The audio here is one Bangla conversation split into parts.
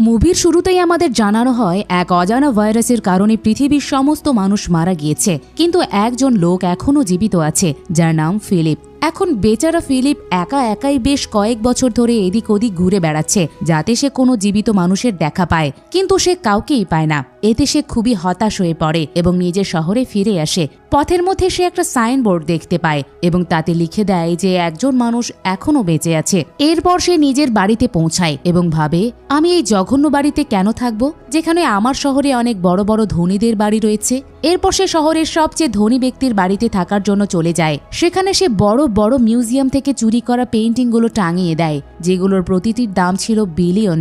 মুভির শুরুতেই আমাদের জানানো হয় এক অজানা ভাইরাসের কারণে পৃথিবীর সমস্ত মানুষ মারা গিয়েছে, কিন্তু একজন লোক এখনও জীবিত আছে যার নাম ফিলিপ। এখন বেচারা ফিলিপ একা একাই বেশ কয়েক বছর ধরে এদিক ওদিক ঘুরে বেড়াচ্ছে যাতে সে কোনো জীবিত মানুষের দেখা পায়, কিন্তু সে কাউকেই পায় না। এতে সে খুবই হতাশ হয়ে পড়ে এবং নিজের শহরে ফিরে আসে। পথের মধ্যে সে একটা সাইনবোর্ড দেখতে পায় এবং তাতে লিখে দেয় যে একজন মানুষ এখনো বেঁচে আছে। এরপর সে নিজের বাড়িতে পৌঁছায় এবং ভাবে, আমি এই জঘন্য বাড়িতে কেন থাকবো যেখানে আমার শহরে অনেক বড় বড় ধনীদের বাড়ি রয়েছে। এরপর সে শহরের সবচেয়ে ধনী ব্যক্তির বাড়িতে থাকার জন্য চলে যায়। সেখানে সে বড় বড় মিউজিয়াম থেকে চুরি করা পেইন্টিংগুলো টাঙিয়ে দেয়, যেগুলোর প্রতিটির দাম ছিল $1 বিলিয়ন।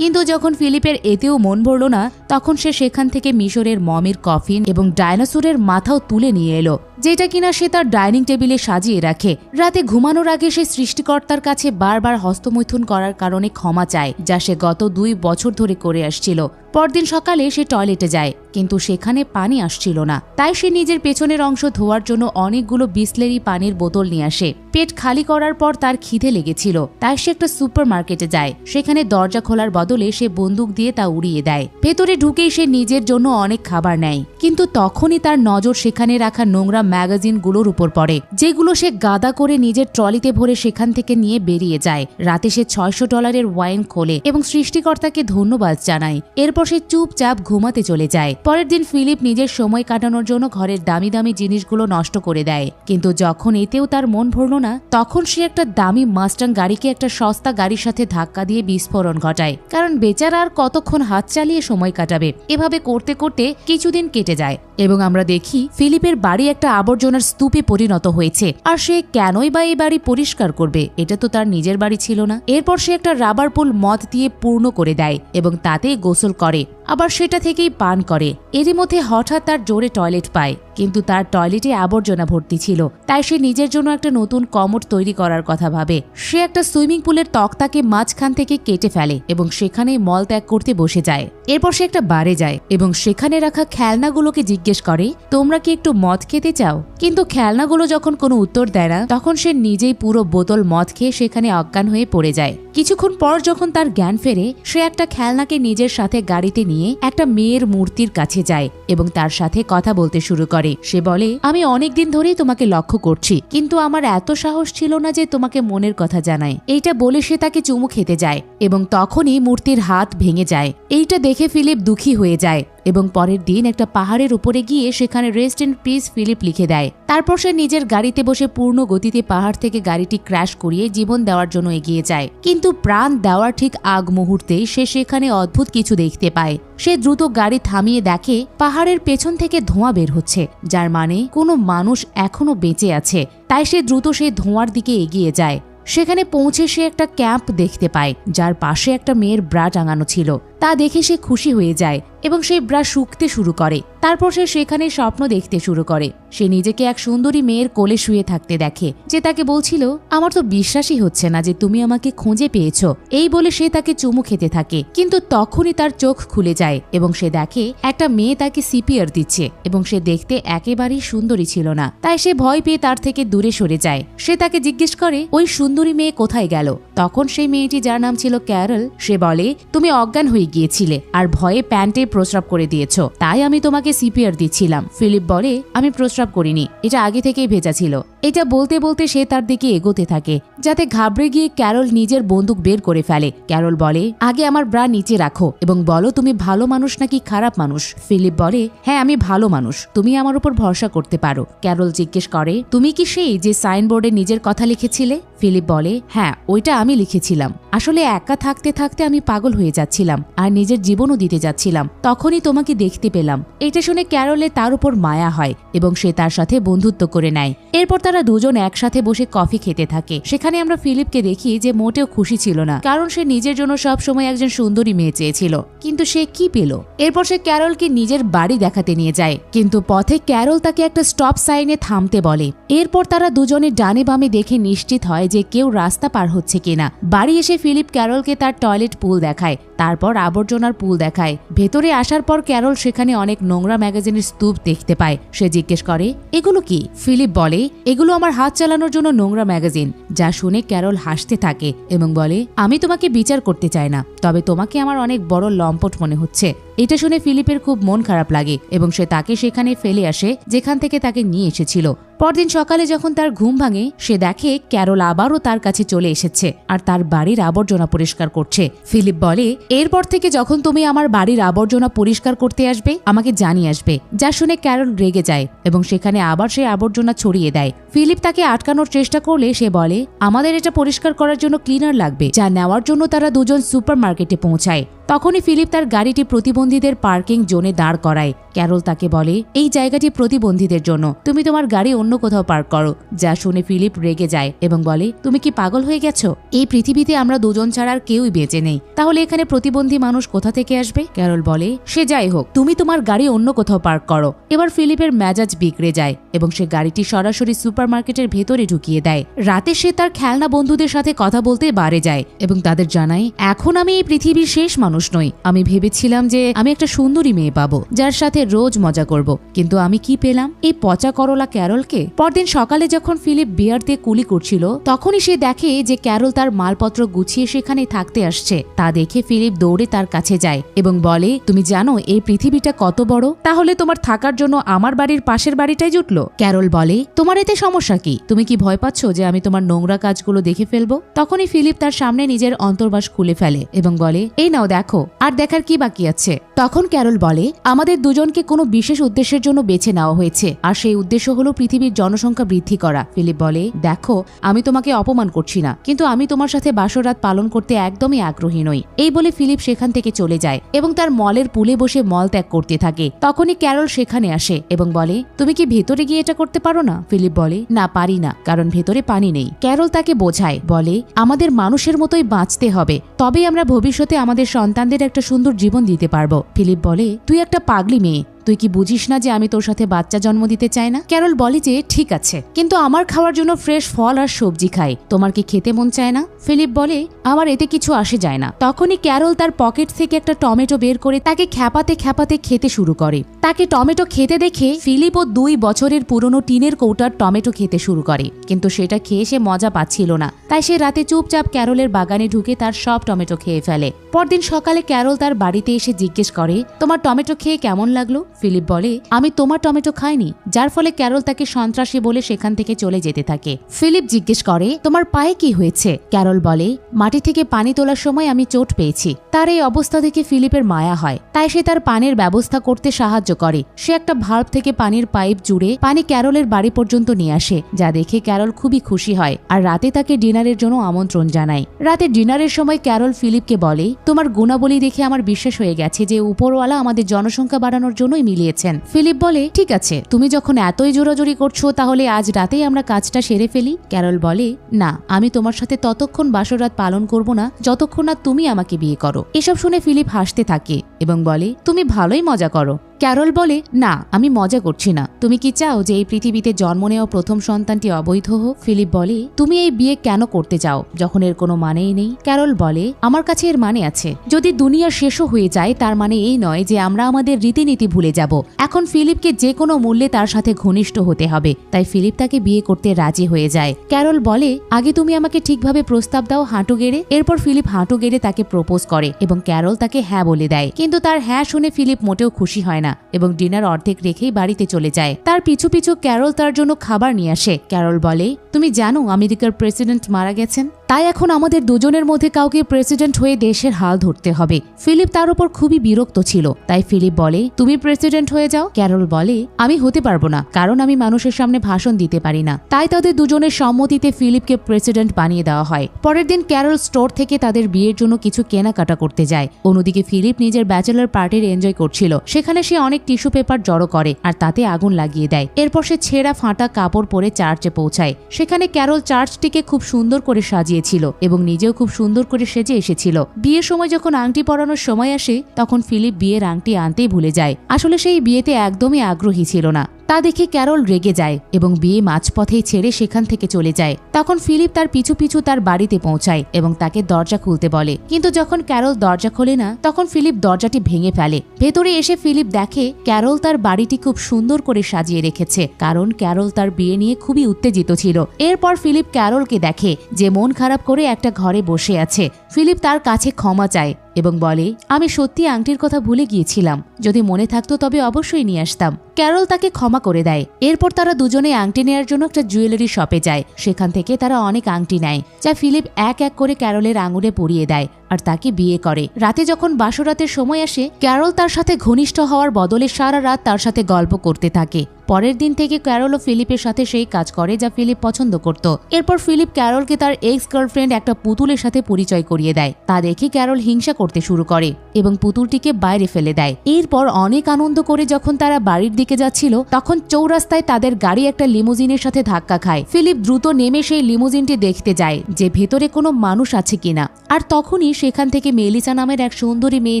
কিন্তু যখন ফিলিপের এতেও মন ভরল না, তখন সে সেখান থেকে মিশরের মমির কফিন এবং ডাইনোসরের মাথাও তুলে নিয়ে এলো, যেটা কিনা সে তার ডাইনিং টেবিলে সাজিয়ে রাখে। রাতে ঘুমানোর আগে সে সৃষ্টিকর্তার কাছে বারবার হস্তমৈথুন করার কারণে ক্ষমা চায়, যা সে গত 2 বছর ধরে করে আসছিল। পরদিন সকালে সে টয়লেটে যায়, কিন্তু সেখানে পানি আসছিল না। তাই সে নিজের পেছনের অংশ ধোয়ার জন্য অনেকগুলো বিসলেরি পানির বোতল নিয়ে আসে। পেট খালি করার পর তার খিদে লেগেছিল, তাই সে একটা সুপার মার্কেটে যায়। সেখানে দরজা খোলার বদলে সে বন্দুক দিয়ে তা উড়িয়ে দেয়। ভেতরে ঢুকেই সে নিজের জন্য অনেক খাবার নেয়, কিন্তু তখনই তার নজর সেখানে রাখা নোংরা ম্যাগাজিনগুলোর উপর পড়ে, যেগুলো সে গাদা করে নিজের ট্রলিতে ভরে সেখান থেকে নিয়ে বেরিয়ে যায়। রাতে সে $600 ওয়াইন খোলে এবং সৃষ্টিকর্তাকে ধন্যবাদ জানায়। এরপর সে চুপচাপ ঘুমাতে চলে যায়। পরের দিন ফিলিপ নিজের সময় কাটানোর জন্য ঘরের দামি দামি জিনিসগুলো নষ্ট করে দেয়, কিন্তু যখন এতেও তার মন ভরল না, তখন সে একটা দামি মাস্টাং গাড়িকে একটা সস্তা গাড়ির সাথে ধাক্কা দিয়ে বিস্ফোরণ ঘটায়, কারণ বেচারা আর কতক্ষণ হাত চালিয়ে সময় কাটাবে। এভাবে করতে করতে কিছুদিন কেটে যায় এবং আমরা দেখি ফিলিপের বাড়ি একটা আবর্জনার স্তূপে পরিণত হয়েছে। আর সে কেনই বা এই বাড়ি পরিষ্কার করবে, এটা তো তার নিজের বাড়ি ছিল না। এরপর সে একটা রাবার পুল মদ দিয়ে পূর্ণ করে দেয় এবং তাতেই গোসল করে, আবার সেটা থেকেই পান করে। এরই মধ্যে হঠাৎ তার জোরে টয়লেট পায়, কিন্তু তার টয়লেটে আবর্জনা ভর্তি ছিল। তাই সে নিজের জন্য একটা নতুন কমোড তৈরি করার কথা ভাবে। সে একটা সুইমিং পুলের তক্তাকে মাঝখান থেকে কেটে ফেলে এবং সেখানে মল ত্যাগ করতে বসে যায়। এরপর সে একটা বারে যায় এবং সেখানে রাখা খেলনাগুলোকে জিজ্ঞেস করে, তোমরা কি একটু মদ খেতে চাও? কিন্তু খেলনাগুলো যখন কোনো উত্তর দেয় না, তখন সে নিজেই পুরো বোতল মদ খেয়ে সেখানে অজ্ঞান হয়ে পড়ে যায়। কিছুক্ষণ পর যখন তার জ্ঞান ফেরে, সে একটা খেলনাকে নিজের সাথে গাড়িতে নিয়ে একটা মেয়ের মূর্তির কাছে যায় এবং তার সাথে কথা বলতে শুরু করে। সে বলে, আমি অনেকদিন ধরেই তোমাকে লক্ষ্য করছি, কিন্তু আমার এত সাহস ছিল না যে তোমাকে মনের কথা জানাই। এইটা বলে সে তাকে চুমু খেতে যায় এবং তখনই মূর্তির হাত ভেঙে যায়। এইটা দেখে ফিলিপ দুঃখী হয়ে যায় এবং পরের দিন একটা পাহাড়ের উপরে গিয়ে সেখানে রেস্ট ইন পিস ফিলিপ লিখে দেয়। তারপর সে নিজের গাড়িতে বসে পূর্ণ গতিতে পাহাড় থেকে গাড়িটি ক্র্যাশ করিয়ে জীবন দেওয়ার জন্য এগিয়ে যায়। কিন্তু প্রাণ দেওয়ার ঠিক আগ মুহূর্তে সে সেখানে অদ্ভুত কিছু দেখতে পায়। সে দ্রুত গাড়ি থামিয়ে দেখে পাহাড়ের পেছন থেকে ধোঁয়া বের হচ্ছে, যার মানে কোনো মানুষ এখনো বেঁচে আছে। তাই সে দ্রুত সেই ধোঁয়ার দিকে এগিয়ে যায়। সেখানে পৌঁছে সে একটা ক্যাম্প দেখতে পায়, যার পাশে একটা মেয়ের ব্রা টাঙানো ছিল। তা দেখে সে খুশি হয়ে যায় এবং সেই ব্রা শুকতে শুরু করে। তারপর সে সেখানে স্বপ্ন দেখতে শুরু করে। সে নিজেকে এক সুন্দরী মেয়ের কোলে শুয়ে থাকতে দেখে, যে তাকে বলছিল, আমার তো বিশ্বাসই হচ্ছে না যে তুমি আমাকে খুঁজে পেয়েছো। এই বলে সে তাকে চুমু খেতে থাকে, কিন্তু তখনই তার চোখ খুলে যায় এবং সে দেখে একটা মেয়ে তাকে সিপিআর দিচ্ছে এবং সে দেখতে একেবারেই সুন্দরী ছিল না। তাই সে ভয় পেয়ে তার থেকে দূরে সরে যায়। সে তাকে জিজ্ঞেস করে, ওই সুন্দরী মেয়ে কোথায় গেল? তখন সেই মেয়েটি, যার নাম ছিল ক্যারল, সে বলে, তুমি অজ্ঞান হয়ে গিয়েছিলে আর ভয়ে প্যান্টে প্রস্রাব করে দিয়েছ, তাই আমি তোমাকে সিপিআর দিচ্ছিলাম। ফিলিপ বলে, আমি প্রস্রাব করিনি, এটা আগে থেকেই ভেজা ছিল। এটা বলতে বলতে সে তার দিকে এগোতে থাকে, যাতে ঘাবড়ে গিয়ে ক্যারল নিজের বন্দুক বের করে ফেলে। ক্যারল বলে, আগে আমার ব্রা নিচে রাখো এবং বলো তুমি ভালো মানুষ নাকি খারাপ মানুষ। ফিলিপ বলে, হ্যাঁ আমি ভালো মানুষ, তুমি আমার উপর ভরসা করতে পারো। ক্যারল জিজ্ঞেস করে, তুমি কি সেই যে সাইনবোর্ডে নিজের কথা লিখেছিলে? ফিলিপ বলে, হ্যাঁ ওইটা আমি লিখেছিলাম। আসলে একা থাকতে থাকতে আমি পাগল হয়ে যাচ্ছিলাম আর নিজের জীবনও দিতে যাচ্ছিলাম, তখনই তোমাকে দেখতে পেলাম। এটা শুনে ক্যারলে তার উপর মায়া হয় এবং সে তার সাথে বন্ধুত্ব করে নেয়। এরপর তারা দুজন একসাথে বসে কফি খেতে থাকে। সেখানে আমরা ফিলিপকে দেখি যে মোটেও খুশি ছিল না, কারণ সে নিজের জন্য সব সময় একজন সুন্দরী মেয়ে চেয়েছিল, কিন্তু সে কি পেল? এরপর সে ক্যারলকে নিজের বাড়ি দেখাতে নিয়ে যায়, কিন্তু পথে ক্যারল তাকে একটা স্টপ সাইনে থামতে বলে। এরপর তারা দুজনে ডানে বামে দেখে নিশ্চিত হয় যে কেউ রাস্তা পার হচ্ছে কিনা। বাড়ি এসে ফিলিপ ক্যারলকে তার টয়লেট পুল দেখায়, তারপর আবর্জনার পুল দেখায়। ভেতরে আসার পর ক্যারল সেখানে অনেক নোংরা ম্যাগাজিনের স্তূপ দেখতে পায়। সে জিজ্ঞেস করে, এগুলো কি? ফিলিপ বলে, এগুলো আমার হাত চালানোর জন্য নোংরা ম্যাগাজিন। যা শুনে ক্যারল হাসতে থাকে এবং বলে, আমি তোমাকে বিচার করতে চাই না, তবে তোমাকে আমার অনেক বড় লম্পট মনে হচ্ছে। এটা শুনে ফিলিপের খুব মন খারাপ লাগে এবং সে তাকে সেখানে ফেলে আসে যেখান থেকে তাকে নিয়ে এসেছিল। পরদিন সকালে যখন তার ঘুম ভাঙে, সে দেখে ক্যারল আবারও তার কাছে চলে এসেছে আর তার বাড়ির আবর্জনা পরিষ্কার করছে। ফিলিপ বলে, এরপর থেকে যখন তুমি আমার বাড়ির আবর্জনা পরিষ্কার করতে আসবে, আমাকে জানিয়ে আসবে। যা শুনে ক্যারল রেগে যায় এবং সেখানে আবার সে আবর্জনা ছড়িয়ে দেয়। ফিলিপ তাকে আটকানোর চেষ্টা করলে সে বলে, আমাদের এটা পরিষ্কার করার জন্য ক্লিনার লাগবে, যা নেওয়ার জন্য তারা দুজন সুপার মার্কেটে পৌঁছায়। তখনই ফিলিপ তার গাড়িটি প্রতিবন্ধীদের পার্কিং জোনে দাঁড় করায়। ক্যারল তাকে বলে, এই জায়গাটি প্রতিবন্ধীদের জন্য, তুমি তোমার গাড়ি অন্য কোথাও পার্ক করো। যা শুনে ফিলিপ রেগে যায় এবং বলে, তুমি কি পাগল হয়ে গেছো? এই পৃথিবীতে আমরা দুজন ছাড়া আর কেউই বেঁচে নেই, তাহলে এখানে প্রতিবন্ধী মানুষ কোথা থেকে আসবে? ক্যারল বলে, সে যাই হোক, তুমি তোমার গাড়ি অন্য কোথাও পার্ক করো। এবার ফিলিপের মেজাজ বিগড়ে যায় এবং সে গাড়িটি সরাসরি সুপার মার্কেটের ভেতরে ঢুকিয়ে দেয়। রাতে সে তার খেলনা বন্ধুদের সাথে কথা বলতে বারে যায় এবং তাদের জানায়, এখন আমি এই পৃথিবীর শেষ মানুষ নই। আমি ভেবেছিলাম যে আমি একটা সুন্দরী মেয়ে পাবো যার সাথে রোজ মজা করব, কিন্তু আমি কি পেলাম? এই পচা করলা ক্যারলকে। পরদিন সকালে যখন ফিলিপ বিয়ার দিয়ে কুলি করছিল, তখনই সে দেখে যে ক্যারল তার মালপত্র গুছিয়ে সেখানে থাকতে আসছে। তা দেখে ফিলিপ দৌড়ে তার কাছে যায় এবং বলে, তুমি জানো এই পৃথিবীটা কত বড়? তাহলে তোমার থাকার জন্য আমার বাড়ির পাশের বাড়িটাই জুটলো। ক্যারল বলে, তোমার এতে সমস্যা কি? তুমি কি ভয় পাচ্ছ যে আমি তোমার নোংরা কাজগুলো দেখে ফেলবো? তখনই ফিলিপ তার সামনে নিজের অন্তর্বাস খুলে ফেলে এবং বলে, এই নাও দেখো, আর দেখার কি বাকি আছে? তখন ক্যারল বলে, আমাদের দুজনকে কোনো বিশেষ উদ্দেশ্যের জন্য বেছে নেওয়া হয়েছে, আর সেই উদ্দেশ্য হলো পৃথিবীর জনসংখ্যা বৃদ্ধি করা। ফিলিপ বলে, দেখো, আমি তোমাকে অপমান করছি না, কিন্তু আমি তোমার সাথে বাসরাত পালন করতে একদমই আগ্রহী নই। এই বলে ফিলিপ সেখান থেকে চলে যায় এবং তার মলের পুলে বসে মল ত্যাগ করতে থাকে। তখনই ক্যারল সেখানে আসে এবং বলে, তুমি কি ভেতরে গিয়ে এটা করতে পারো না? ফিলিপ বলে, না, পারি না, কারণ ভেতরে পানি নেই। ক্যারল তাকে বোঝায়, বলে, আমাদের মানুষের মতোই বাঁচতে হবে, তবেই আমরা ভবিষ্যতে আমাদের সন্তানদের একটা সুন্দর জীবন দিতে পারবো। ফিলিপ বলে, তুই একটা পাগলি মেয়ে, তুই কি বুঝিস না যে আমি তোর সাথে বাচ্চা জন্ম দিতে চাই না? ক্যারল বলে যে, ঠিক আছে, কিন্তু আমার খাওয়ার জন্য ফ্রেশ ফল আর সবজি খাই, তোমার কি খেতে মন চায় না? ফিলিপ বলে, আমার এতে কিছু আসে যায় না। তখনই ক্যারল তার পকেট থেকে একটা টমেটো বের করে তাকে খ্যাপাতে খ্যাপাতে খেতে শুরু করে। তাকে টমেটো খেতে দেখে ফিলিপও 2 বছরের পুরনো টিনের কৌটার টমেটো খেতে শুরু করে, কিন্তু সেটা খেয়ে সে মজা পাচ্ছিল না। তাই সে রাতে চুপচাপ ক্যারলের বাগানে ঢুকে তার সব টমেটো খেয়ে ফেলে। পরদিন সকালে ক্যারল তার বাড়িতে এসে জিজ্ঞেস করে, তোমার টমেটো খেয়ে কেমন লাগলো? ফিলিপ বলে, আমি তোমার টমেটো খাইনি, যার ফলে ক্যারল তাকে সন্ত্রাসী বলে সেখান থেকে চলে যেতে থাকে। ফিলিপ জিজ্ঞেস করে, তোমার পায়ে কি হয়েছে? ক্যারল বলে, মাটি থেকে পানি তোলার সময় আমি চোট পেয়েছি। তার এই অবস্থা দেখে ফিলিপের মায়া হয়, তাই সে তার পানির ব্যবস্থা করতে সাহায্য করে। সে একটা ভাল্ব থেকে পানির পাইপ জুড়ে পানি ক্যারলের বাড়ি পর্যন্ত নিয়ে আসে, যা দেখে ক্যারল খুবই খুশি হয় আর রাতে তাকে ডিনারের জন্য আমন্ত্রণ জানায়। রাতে ডিনারের সময় ক্যারল ফিলিপকে বলে, তোমার গুণাবলী দেখে আমার বিশ্বাস হয়ে গেছে যে উপরওয়ালা আমাদের জনসংখ্যা বাড়ানোর জন্যই মিলিয়েছেন। ফিলিপ বলে, ঠিক আছে, তুমি যখন এতই জোরাজোরি করছো, তাহলে আজ রাতেই আমরা কাজটা সেরে ফেলি। ক্যারল বলে, না, আমি তোমার সাথে ততক্ষণ বাসরাত পালন করব না যতক্ষণ না তুমি আমাকে বিয়ে করো। এসব শুনে ফিলিপ হাসতে থাকে এবং বলে, তুমি ভালোই মজা করো। ক্যারল বলে, না, আমি মজা করছি না। তুমি কি চাও যে এই পৃথিবীতে জন্ম নেওয়া প্রথম সন্তানটি অবৈধ হোক? ফিলিপ বলে, তুমি এই বিয়ে কেন করতে চাও যখন এর কোনো মানেই নেই? ক্যারল বলে, আমার কাছে এর মানে আছে। যদি দুনিয়া শেষও হয়ে যায়, তার মানে এই নয় যে আমরা আমাদের রীতিনীতি ভুলে যাব। এখন ফিলিপকে যে কোনো মূল্যে তার সাথে ঘনিষ্ঠ হতে হবে, তাই ফিলিপ তাকে বিয়ে করতে রাজি হয়ে যায়। ক্যারল বলে, আগে তুমি আমাকে ঠিকভাবে প্রস্তাব দাও হাঁটু গেড়ে। এরপর ফিলিপ হাঁটু গেড়ে তাকে প্রপোজ করে এবং ক্যারল তাকে হ্যাঁ বলে দেয়, কিন্তু তার হ্যাঁ শুনে ফিলিপ মোটেও খুশি হয় না এবং ডিনার অর্ধেক রেখেই বাড়িতে চলে যায়। তার পিছু পিছু ক্যারল তার জন্য খাবার নিয়ে আসে। ক্যারল বলে, তুমি জানো আমেরিকার প্রেসিডেন্ট মারা গেছেন, তাই এখন আমাদের দুজনের মধ্যে কাউকে প্রেসিডেন্ট হয়ে দেশের হাল ধরতে হবে। ফিলিপ তার উপর খুবই বিরক্ত ছিল, তাই ফিলিপ বলে, তুমি প্রেসিডেন্ট হয়ে যাও। ক্যারল বলে, আমি হতে পারবো না, কারণ আমি মানুষের সামনে ভাষণ দিতে পারি না। তাই তাদের দুজনের সম্মতিতে ফিলিপকে প্রেসিডেন্ট বানিয়ে দেওয়া হয়। পরের দিন ক্যারল স্টোর থেকে তাদের বিয়ের জন্য কিছু কেনাকাটা করতে যায়। অন্যদিকে ফিলিপ নিজের ব্যাচেলর পার্টির এনজয় করছিল। সেখানে সে অনেক টিস্যু পেপার জড়ো করে আর তাতে আগুন লাগিয়ে দেয়। এরপর সে ছেঁড়া ফাঁটা কাপড় পরে চার্চে পৌঁছায়। সেখানে ক্যারল চার্চটিকে খুব সুন্দর করে সাজিয়েছিল এবং নিজেও খুব সুন্দর করে সেজে এসেছিল। বিয়ের সময় যখন আংটি পরানোর সময় আসে, তখন ফিলিপ বিয়ের আংটি আনতেই ভুলে যায়। আসলে সেই বিয়েতে একদমই আগ্রহী ছিল না। তা দেখে ক্যারল রেগে যায় এবং বিয়ে মাঝপথেই ছেড়ে সেখান থেকে চলে যায়। তখন ফিলিপ তার পিছু পিছু তার বাড়িতে পৌঁছায় এবং তাকে দরজা খুলতে বলে, কিন্তু যখন ক্যারল দরজা খোলে না তখন ফিলিপ দরজাটি ভেঙে ফেলে। ভেতরে এসে ফিলিপ দেখে ক্যারল তার বাড়িটি খুব সুন্দর করে সাজিয়ে রেখেছে, কারণ ক্যারল তার বিয়ে নিয়ে খুবই উত্তেজিত ছিল। এরপর ফিলিপ ক্যারলকে দেখে যে মন খারাপ করে একটা ঘরে বসে আছে। ফিলিপ তার কাছে ক্ষমা চায় এবং বলে, আমি সত্যি আংটির কথা ভুলে গিয়েছিলাম, যদি মনে থাকতো তবে অবশ্যই নিয়ে আসতাম। ক্যারল তাকে ক্ষমা করে দেয়। এরপর তারা দুজনে আংটি নেয়ার জন্য একটা জুয়েলারি শপে যায়। সেখান থেকে তারা অনেক আংটি নেয়, যা ফিলিপ এক এক করে ক্যারলের আঙুলে পরিয়ে দেয় আর তাকে বিয়ে করে। রাতে যখন বাসরাতের সময় আসে, ক্যারল তার সাথে ঘনিষ্ঠ হওয়ার বদলে সারা রাত তার সাথে গল্প করতে থাকে। পরের দিন থেকে ক্যারল ও ফিলিপের সাথে সেই কাজ করে যা ফিলিপ পছন্দ করত। এরপর ফিলিপ ক্যারলকে তার এক্স গার্লফ্রেন্ড একটা পুতুলের সাথে পরিচয় করিয়ে দেয়। তা দেখে ক্যারল হিংসা করতে শুরু করে এবং পুতুলটিকে বাইরে ফেলে দেয়। এরপর অনেক আনন্দ করে যখন তারা বাড়ির দিকে যাচ্ছিল, তখন চৌরাস্তায় তাদের গাড়ি একটা লিমুজিনের সাথে ধাক্কা খায়। ফিলিপ দ্রুত নেমে সেই লিমুজিনটি দেখতে যায় যে ভেতরে কোনো মানুষ আছে কিনা। আর তখনই সেখান থেকে মেলিসা নামের এক সুন্দরী মেয়ে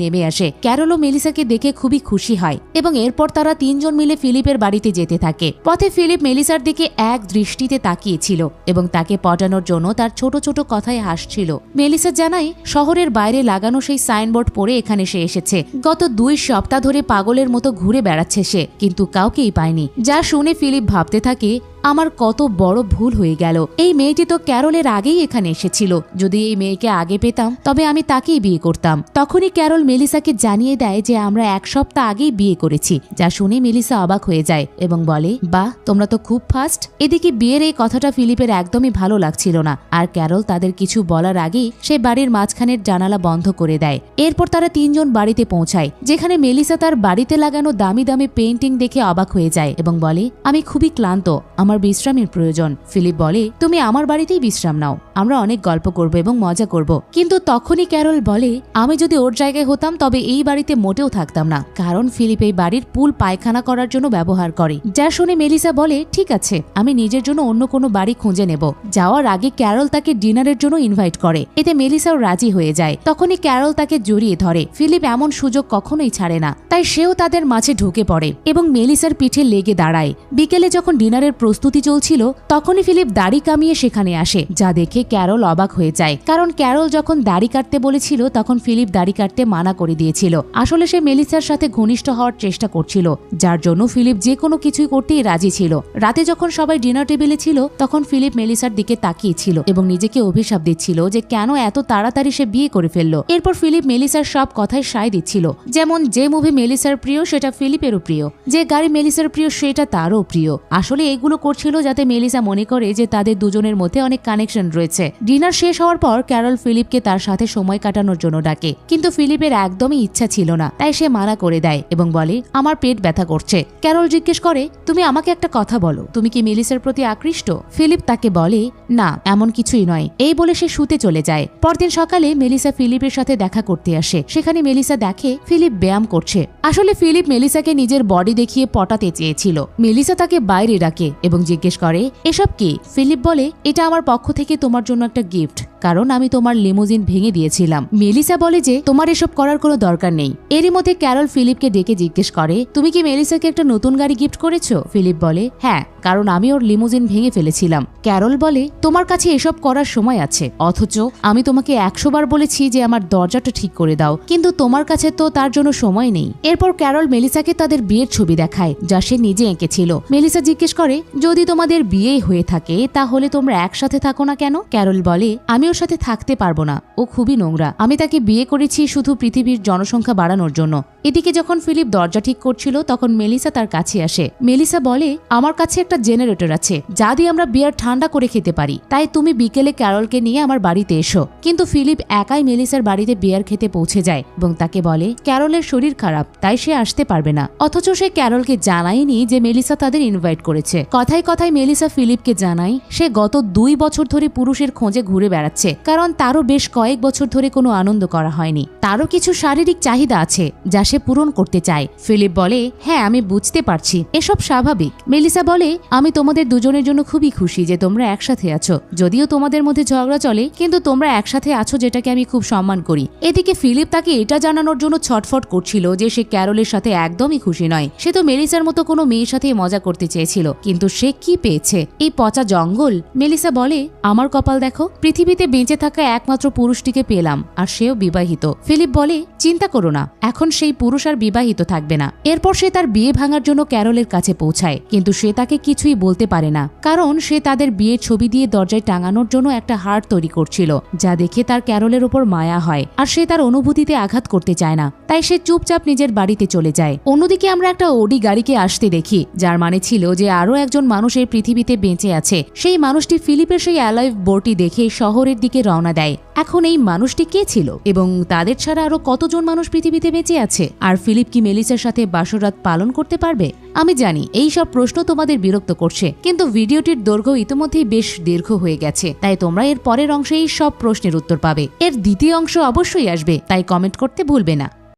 নেমে আসে। ক্যারল ও মেলিসাকে দেখে খুবই খুশি হয় এবং এরপর তারা তিনজন মিলে ফিলিপের বাড়িতে যেতে থাকে। পথে ফিলিপ মেলিসার দিকে এক দৃষ্টিতে তাকিয়েছিল এবং তাকে পটানোর জন্য তার ছোট ছোট কথায় হাসছিল। মেলিসা জানায় শহরের বাইরে লাগানো সেই সাইনবোর্ড পরে এখানে সে এসেছে। গত 2 সপ্তাহ ধরে পাগলের মতো ঘুরে বেড়াচ্ছে সে, কিন্তু কাউকেই পায়নি। যা শুনে ফিলিপ ভাবতে থাকে, আমার কত বড় ভুল হয়ে গেল। এই মেয়েটি তো ক্যারলের আগেই এখানে এসেছিল। যদি এই মেয়েকে আগে পেতাম তবে আমি তাকেই বিয়ে করতাম। তখনই ক্যারল মেলিসাকে জানিয়ে দেয় যে আমরা 1 সপ্তাহ আগেই বিয়ে করেছি। যা শুনে মেলিসা অবাক হয়ে যায় এবং বলে, বাহ, তোমরা তো খুব ফাস্ট। এদিকে বিয়ের এই কথাটা ফিলিপের একদমই ভালো লাগছিল না, আর ক্যারল তাদের কিছু বলার আগেই সে বাড়ির মাঝখানের জানালা বন্ধ করে দেয়। এরপর তারা তিনজন বাড়িতে পৌঁছায়, যেখানে মেলিসা তার বাড়িতে লাগানো দামি দামি পেইন্টিং দেখে অবাক হয়ে যায় এবং বলে, আমি খুবই ক্লান্ত, আমার বিশ্রামের প্রয়োজন। ফিলিপ বলে, তুমি আমার বাড়িতেই বিশ্রাম নাও, আমরা অনেক গল্প করব এবং মজা করব। কিন্তু তখনই ক্যারল বলে, আমি যদি ওর জায়গায় হতাম তবে এই বাড়িতে মোটেও থাকতাম না, কারণ ফিলিপ এই বাড়ির পুল পায়খানা করার জন্য ব্যবহার করে। যা শুনে মেলিসা বলে, ঠিক আছে, আমি নিজের জন্য অন্য কোনো বাড়ি খুঁজে নেব। যাওয়ার আগে ক্যারল তাকে ডিনারের জন্য ইনভাইট করে। এতে মেলিসাও রাজি হয়ে যায়। তখনই ক্যারল তাকে জড়িয়ে ধরে। ফিলিপ এমন সুযোগ কখনোই ছাড়ে না, তাই সেও তাদের মাঝে ঢুকে পড়ে এবং মেলিসার পিঠে লেগে দাঁড়ায়। বিকেলে যখন ডিনারের প্রস্তুতি চলছিল, তখনই ফিলিপ দাড়ি কামিয়ে সেখানে আসে, যা দেখে ক্যারল অবাক হয়ে যায়। কারণ ক্যারল যখন দাড়ি কাটতে বলেছিল তখন ফিলিপ দাড়ি কাটতে মানা করে দিয়েছিল। আসলে সে মেলিসার সাথে ঘনিষ্ঠ হওয়ার চেষ্টা করছিল, যার জন্য ফিলিপ যে কোনো কিছুই করতেই রাজি ছিল। রাতে যখন সবাই ডিনার টেবিলে ছিল, তখন ফিলিপ মেলিসার দিকে তাকিয়েছিল এবং নিজেকে অভিশাপ দিচ্ছিল যে কেন এত তাড়াতাড়ি সে বিয়ে করে ফেললো। এরপর ফিলিপ মেলিসার সব কথায় সায় দিচ্ছিল, যেমন যে মুভি মেলিসার প্রিয় সেটা ফিলিপেরও প্রিয়, যে গাড়ি মেলিসার প্রিয় সেটা তারও প্রিয়। আসলে এগুলো করছিল যাতে মেলিসা মনে করে যে তাদের দুজনের মধ্যে অনেক কানেকশন রয়েছে। ডিনার শেষ হওয়ার পর ক্যারল ফিলিপকে তার সাথে সময় কাটানোর জন্য ডাকে, কিন্তু ফিলিপের একদমই ইচ্ছা ছিল না, তাই সে মানা করে দেয় এবং বলে, আমার পেট ব্যথা করছে। ক্যারল জিজ্ঞেস করে, তুমি আমাকে একটা কথা বলো, তুমি কি মেলিসার প্রতি আকৃষ্ট? ফিলিপ তাকে বলে, না, এমন কিছুই নয়। এই বলে সে শুতে চলে যায়। পরদিন সকালে মেলিসা ফিলিপের সাথে দেখা করতে আসে। সেখানে মেলিসা দেখে ফিলিপ ব্যায়াম করছে। আসলে ফিলিপ মেলিসাকে নিজের বডি দেখিয়ে পটাতে চেয়েছিল। মেলিসা তাকে বাইরে ডাকে এবং জিজ্ঞেস করে, এসব কি? ফিলিপ বলে, এটা আমার পক্ষ থেকে তোমার জন্য একটা গিফট, কারণ আমি তোমার লিমুজিন ভেঙে দিয়েছিলাম। মেলিসা বলে যে তোমার এসব করার কোনো দরকার নেই। এরই মধ্যে ক্যারল ফিলিপকে ডেকে জিজ্ঞেস করে, তুমি কি মেলিসাকে একটা নতুন গাড়ি গিফট করেছো? ফিলিপ বলে, হ্যাঁ, কারণ আমি ওর লিমুজিন ভেঙে ফেলেছিলাম। ক্যারল বলে, তোমার কাছে এসব করার সময় আছে, অথচ আমি তোমাকে 100 বার বলেছি যে আমার দরজাটা ঠিক করে দাও, কিন্তু তোমার কাছে তো তার জন্য সময় নেই। এরপর ক্যারল মেলিসাকে তাদের বিয়ের ছবি দেখায়, যা সে নিজে এঁকেছিল। মেলিসা জিজ্ঞেস করে, যদি তোমাদের বিয়ে হয়ে থাকে তাহলে তোমরা একসাথে থাকো না কেন? ক্যারল বলে, আমি ওর সাথে থাকতে পারবো না, ও খুবই নোংরা। আমি তাকে বিয়ে করেছি শুধু পৃথিবীর জনসংখ্যা বাড়ানোর জন্য। এদিকে যখন ফিলিপ দরজা ঠিক করছিল, তখন মেলিসা তার কাছে আসে। মেলিসা বলে, আমার কাছে একটা জেনারেটর আছে, যা দিয়ে আমরা বিয়ার ঠান্ডা করে খেতে পারি, তাই তুমি বিকেলে ক্যারলকে নিয়ে আমার বাড়িতে এসো। কিন্তু ফিলিপ একাই মেলিসার বাড়িতে বিয়ার খেতে পৌঁছে যায় এবং তাকে বলে, ক্যারলের শরীর খারাপ, তাই সে আসতে পারবে না। অথচ সে ক্যারলকে জানায়নি যে মেলিসা তাদের ইনভাইট করেছে। কথায় কথায় মেলিসা ফিলিপকে জানায় সে গত 2 বছর ধরে পুরুষের খোঁজে ঘুরে বেড়াচ্ছে, কারণ তারও বেশ কয়েক বছর ধরে কোনো আনন্দ করা হয়নি। তারও কিছু শারীরিক চাহিদা আছে যা সে পূরণ করতে চায়। ফিলিপ বলে, হ্যাঁ, আমি বুঝতে পারছি, এসব স্বাভাবিক। মেলিসা বলে, আমি তোমাদের দুজনের জন্য খুবই খুশি যে তোমরা একসাথে আছো। যদিও তোমাদের মধ্যে ঝগড়া চলে, কিন্তু তোমরা একসাথে আছো, যেটাকে আমি খুব সম্মান করি। এদিকে ফিলিপ তাকে এটা জানানোর জন্য ছটফট করছিল যে সে ক্যারলের সাথে একদমই খুশি নয়। সে তো মেলিসার মতো কোনো মেয়ের সাথে মজা করতে চেয়েছিল, কিন্তু সে কি পেয়েছে? এই পচা জঙ্গল। মেলিসা বলে, আমার কপাল দেখো, পৃথিবীতে বেঁচে থাকা একমাত্র পুরুষটিকে পেলাম, আর সেও বিবাহিত। ফিলিপ বলে, চিন্তা করো না, এখন সেই পুরুষ আর বিবাহিত থাকবে না। এরপর সে তার বিয়ে ভাঙার জন্য ক্যারলের কাছে পৌঁছায়, কিন্তু সে তাকে কিছুই বলতে পারে না, কারণ সে তাদের বিয়ের ছবি দিয়ে দরজায় টাঙানোর জন্য একটা হার তৈরি করছিল, যা দেখে তার ক্যারলের ওপর মায়া হয়, আর সে তার অনুভূতিতে আঘাত করতে চায় না, তাই সে চুপচাপ নিজের বাড়িতে চলে যায়। অন্যদিকে আমরা একটা ওডি গাড়িকে আসতে দেখি, যার মানে ছিল যে আরো একজন মানুষ এই পৃথিবীতে বেঁচে আছে। সেই মানুষটি ফিলিপের সেই অ্যালাইভ বোর্ডটি দেখে শহরের দিকে রওনা দেয়। এখন এই মানুষটি কে ছিল এবং তাদের ছাড়া আরো কতজন মানুষ পৃথিবীতে বেঁচে আছে? আর ফিলিপ কি মেলিসার সাথে বাসরাত পালন করতে পারবে? আমি জানি এই সব প্রশ্ন তোমাদের বিরক্ত করছে, কিন্তু ভিডিওটির দৈর্ঘ্য ইতিমধ্যেই বেশ দীর্ঘ হয়ে গেছে, তাই তোমরা এর পরের অংশে এই সব প্রশ্নের উত্তর পাবে। এর দ্বিতীয় অংশ অবশ্যই আসবে, তাই কমেন্ট করতে ভুলবে না।